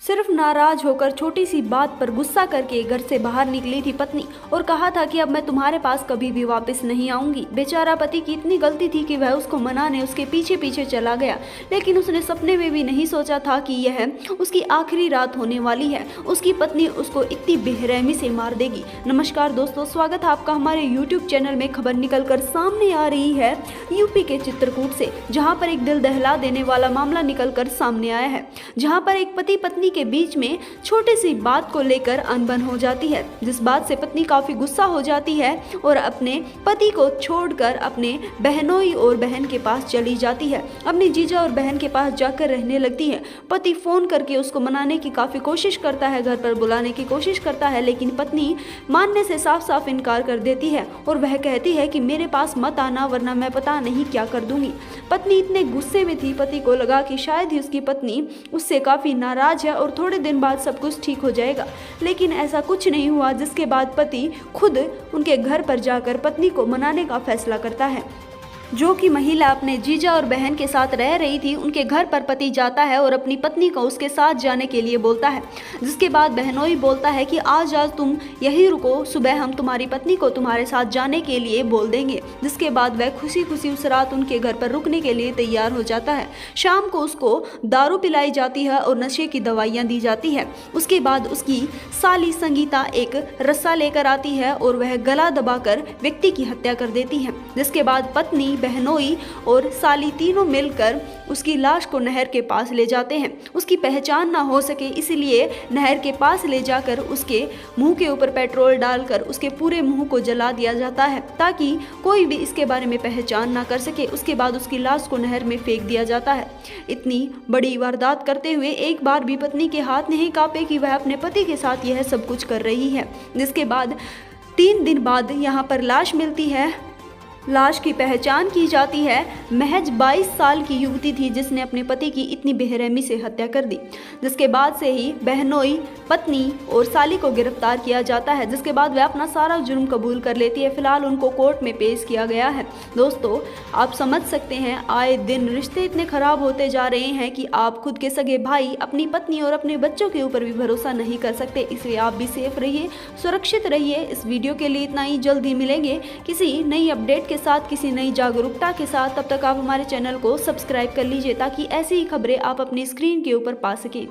सिर्फ नाराज होकर छोटी सी बात पर गुस्सा करके घर से बाहर निकली थी पत्नी और कहा था कि अब मैं तुम्हारे पास कभी भी वापस नहीं आऊंगी। बेचारा पति की इतनी गलती थी कि वह उसको मनाने उसके पीछे पीछे चला गया, लेकिन उसने सपने में भी नहीं सोचा था कि यह उसकी आखिरी रात होने वाली है। उसकी पत्नी उसको इतनी बेरहमी से मार देगी। नमस्कार दोस्तों, स्वागत है आपका हमारे YouTube चैनल में। खबर निकल कर सामने आ रही है यूपी के चित्रकूट से, जहां पर एक दिल दहला देने वाला मामला निकल कर सामने आया है, जहां पर एक पति पत्नी के बीच में छोटी सी बात को लेकर अनबन हो जाती है, जिस बात से पत्नी काफी गुस्सा हो जाती है और अपने पति को छोड़कर अपने बहनोई और बहन के पास चली जाती है। अपनी जीजा और बहन के पास जाकर रहने लगती है। पति फोन करके उसको मनाने की काफी कोशिश करता है, घर पर बुलाने की कोशिश करता है, लेकिन पत्नी मानने से साफ साफ इनकार कर देती है और वह कहती है कि मेरे पास मत आना वरना मैं पता नहीं क्या कर दूंगी। पत्नी इतने गुस्से में थी, पति को लगा कि शायद ही उसकी पत्नी उससे काफी नाराज है और थोड़े दिन बाद सब कुछ ठीक हो जाएगा, लेकिन ऐसा कुछ नहीं हुआ। जिसके बाद पति खुद उनके घर पर जाकर पत्नी को मनाने का फैसला करता है। जो कि महिला अपने जीजा और बहन के साथ रह रही थी, उनके घर पर पति जाता है और अपनी पत्नी को उसके साथ जाने के लिए बोलता है। जिसके बाद बहनोई बोलता है कि आज तुम यहीं रुको, सुबह हम तुम्हारी पत्नी को तुम्हारे साथ जाने के लिए बोल देंगे। जिसके बाद वह खुशी खुशी उस रात उनके घर पर रुकने के लिए तैयार हो जाता है। शाम को उसको दारू पिलाई जाती है और नशे की दवाइयाँ दी जाती है। उसके बाद उसकी साली संगीता एक रस्सा लेकर आती है और वह गला दबाकर व्यक्ति की हत्या कर देती है। जिसके बाद पत्नी, बहनोई और साली तीनों मिलकर उसकी लाश को नहर के पास ले जाते हैं। उसकी पहचान ना हो सके इसलिए नहर के पास ले जाकर उसके मुंह के ऊपर पेट्रोल डालकर उसके पूरे मुंह को जला दिया जाता है, ताकि कोई भी इसके बारे में पहचान ना कर सके। उसके बाद उसकी लाश को नहर में फेंक दिया जाता है। इतनी बड़ी वारदात करते हुए एक बार भी पत्नी के हाथ नहीं कांपे कि वह अपने पति के साथ यह सब कुछ कर रही है। जिसके बाद 3 दिन बाद यहाँ पर लाश मिलती है। लाश की पहचान की जाती है। महज 22 साल की युवती थी जिसने अपने पति की इतनी बेरहमी से हत्या कर दी। जिसके बाद से ही बहनोई, पत्नी और साली को गिरफ्तार किया जाता है। जिसके बाद वह अपना सारा जुर्म कबूल कर लेती है। फिलहाल उनको कोर्ट में पेश किया गया है। दोस्तों, आप समझ सकते हैं, आए दिन रिश्ते इतने खराब होते जा रहे हैं कि आप खुद के सगे भाई, अपनी पत्नी और अपने बच्चों के ऊपर भी भरोसा नहीं कर सकते। इसलिए आप भी सेफ रहिए, सुरक्षित रहिए। इस वीडियो के लिए इतना ही। जल्दी मिलेंगे किसी नई अपडेट के साथ, किसी नई जागरूकता के साथ। तब तक आप हमारे चैनल को सब्सक्राइब कर लीजिए ताकि ऐसी ही खबरें आप अपनी स्क्रीन के ऊपर पा सकें।